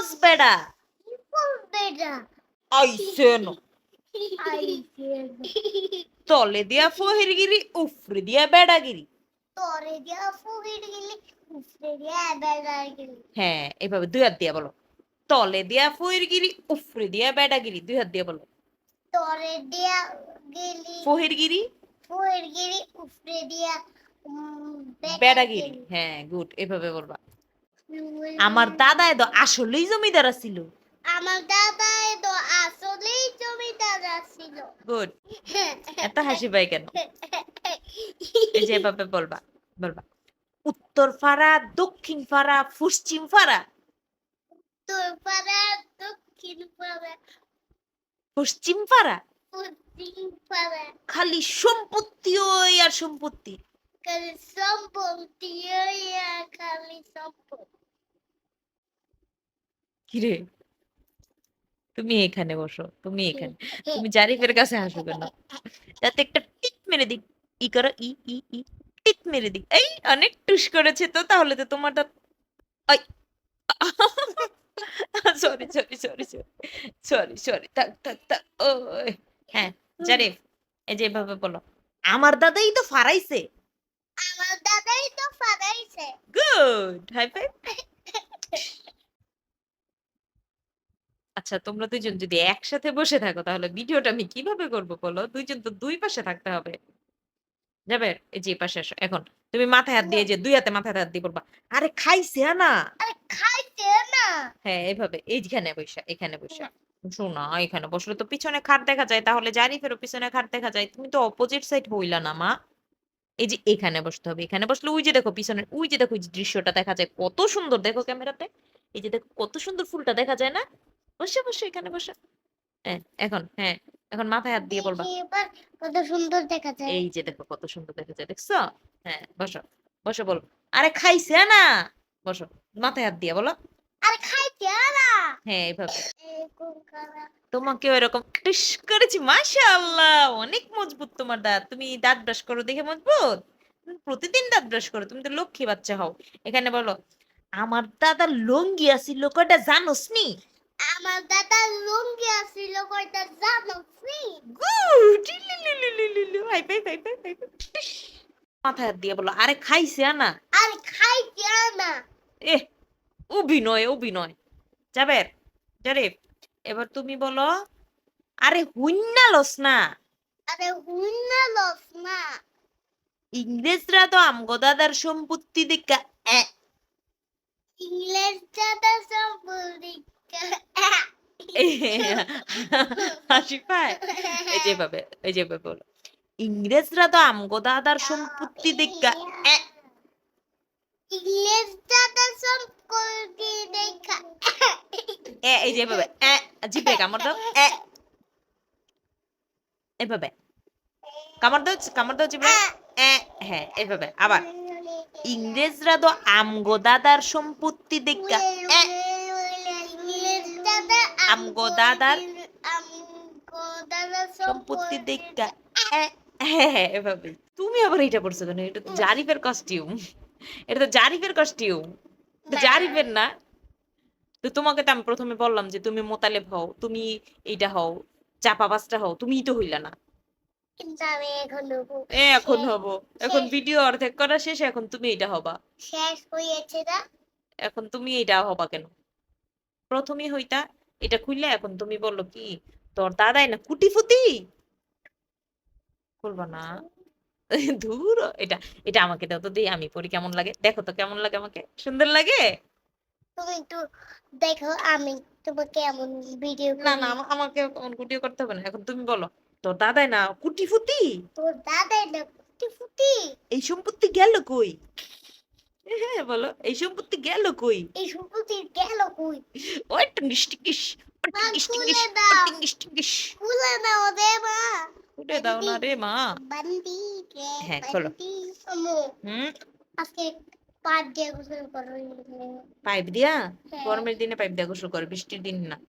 বস বেড়া বেটা আইসেন আইসেন তলে দিয়া ফহিরগিরি উফরে দিয়া বেড়াগিরি। তোরে দিয়া ফুগির গেলি উফরে দিয়া বেড়ার গেলি হ্যাঁ এভাবে দুই হাত দিয়া বলো, তলে দিয়া ফহিরগিরি উফরে দিয়া বেড়াগিরি। দুই হাত দিয়া বলো, তোরে দিয়া গেলি ফহিরগিরি ফুগির গেলি উফরে দিয়া বেড়ার বেড়াগিরি। গেলি হ্যাঁ গুড, এভাবে বলবা। আমার দাদাই তো আসলেই জমিদার ছিল। আমার দাদা তো আসলেই জমিদার ছিল। গুড। এত হাসি পাই কেন? এই যে এভাবে বলবা, বলবা উত্তর পাড়া, দক্ষিণ পাড়া, পশ্চিম পাড়া। তোর পাড়া দক্ষিণ পাড়া পশ্চিম পাড়া পশ্চিম পাড়া খালি সম্পত্তি ওই আর সম্পত্তি। খালি সম্পত্তি খালি সম্পত্তি। কিরে তুমি এখানে বসো, তুমি এখানে, তুমি জারিফের কাছে হাসো কেন? তাতে একটা টিক মেরে দিক, ই করো, ই ই ই টিক মেরে দিক। এই অনেক টুস করেছে তো, তাহলে তো তোমার দাঁত sorry sorry sorry sorry sorry sorry থাক থাক থাক। ও হ্যাঁ জারিফ, এই যে এভাবে বলো, আমার দাদাই তো ফারাইছে। আমার দাদাই তো ফারাইছে। Good, high five. আচ্ছা তোমরা দুইজন যদি একসাথে বসে থাকো তাহলে ভিডিওটা আমি কিভাবে করবো বলো? দুইজন তো দুই পাশে থাকতে হবে। যাবে, এই যে পাশে আসো এখন। তুমি মাথায় হাত দিয়ে, যে দুই হাতে মাথায় হাত দিয়ে বলবা, আরে খাইছে না। আরে খাইছে না। হ্যাঁ এইভাবে, এইখানে বসা, এখানে বসা। শোনা, এখানে বসলে তো পিছনে খাট দেখা যায়, তাহলে জারিফেরও পিছনে খাট দেখা যায়। তুমি তো অপোজিট সাইড হইলা না মা। এই যে এখানে বসতে হবে, এখানে বসলে ওই যে দেখো পিছনে, ওই যে দেখো, ওই যে দৃশ্যটা দেখা যায় কত সুন্দর, দেখো ক্যামেরাতে। এই যে দেখো কত সুন্দর ফুলটা দেখা যায় না? বসে বসে এখানে বসে। হ্যাঁ এখন, হ্যাঁ এখন মাথায় হাত দিয়ে বলবা, দেখি এবার কত সুন্দর দেখা যায়। এই যে দেখো কত সুন্দর দেখা যায়, দেখছো? হ্যাঁ বসো, বসো বলো, আরে খাইছে না। বসো, মাথায় হাত দিয়ে বলো। আরে খাইছে না। হ্যাঁ এইভাবে। এরকম করা। তোমাকে এরকম টুস করেছি, মাশাআল্লাহ অনেক মজবুত তোমার দাঁত। তুমি দাঁত ব্রাশ করো দেখে মজবুত। তুমি প্রতিদিন দাঁত ব্রাশ করো, তুমি তো লক্ষ্মী বাচ্চা হও। এখানে বলো, আমার দাদার লঙ্গি আছিল কয়টা জানোস নি? আমার দাদা লুঙ্গি আসছিল কয়টা জানো নি? Good, hi fi hi fi hi fi. মাথায় হাত দিয়ে বলো, আরে খাইছে না। আরে খাইছে না। এ অভিনয় অভিনয়। জাবের, জারিফ, এবার তুমি বলো, আরে হুইন্না লস না। আরে হুইনা লস না। ইংরেজরা তো আমগো দাদার সম্পত্তি দেখা ইংলিশ দাদা সম্পর্কে হাসি পায়। এই যেভাবে, এই যেভাবে বলো, ইংরেজরা তো আমগো দাদার সম্পত্তি দেখা ইংলিশ দাদা সম্পর্কে দেখা এই যেভাবে জিভে কামড় দাও, এইভাবে কামড় দাও জিভে। হ্যাঁ এইভাবে আবার, ইংরেজরা তো আমগো দাদার সম্পত্তি দেখা ইংলিশ দাদা আমগো দাদার আমগো দাদা সম্পত্তি সম্পর্কে দেখা হ্যাঁ এভাবে। তুমি আবার এটা পড়ছো কেন? এটা তো জারিফের কস্টিউম, এটা তো জারিফের কস্টিউম, এটা জারিফের না। তো তোমাকে তো আমি প্রথমে বললাম যে তুমি মোতালেব হও, তুমি এইটা হও, চাপাবাজটা হও, তুমিই তো হইলা না। কিন্তু আমি এখন হবো। এখন হব, এখন ভিডিও অর্ধেক করা শেষ, এখন তুমি এটা হবা। শেষ হয়েছে না। এখন তুমি এটা হবা কেন? প্রথমেই হইতা, এটা খুললে এখন তুমি বললো কি তোর দাদাই না কুটিফুতি বলবা না। ধুর, এটা, এটা আমাকে দাও তো, দিই আমি পড়ি কেমন লাগে, দেখো তো কেমন লাগে, আমাকে সুন্দর লাগে। তুমি একটু দেখো আমি তোমাকে এমন ভিডিও না করি। না, আমাকে কুটিও করতে হবে না, এখন তুমি বলো, তোর দাদাই না কুটিফুতি, তোর দাদাই না কুটি ফুটি। এই সম্পত্তি গেল কই? হ্যাঁ বলো, এই সম্পত্তি গেল কই? এই সম্পত্তি গেল কই? ওই টিঙ্গিস টিঙ্গিস, ওই মা টিঙ্গিস টিঙ্গিস, খুলে ওই দাও। টিঙ্গিস টিঙ্গিস। খুলে দাও রে মা। খুলে দাও না রে মা। বান্দি রে হ্যাঁ খোলো। বান্দি আম্মু হুম, আজকে পাট দিয়ে গোসল করো। পাইপ দিয়া? হ্যাঁ। গরমের দিনে পাইপ দিয়া গোসল করে, বৃষ্টির দিন না।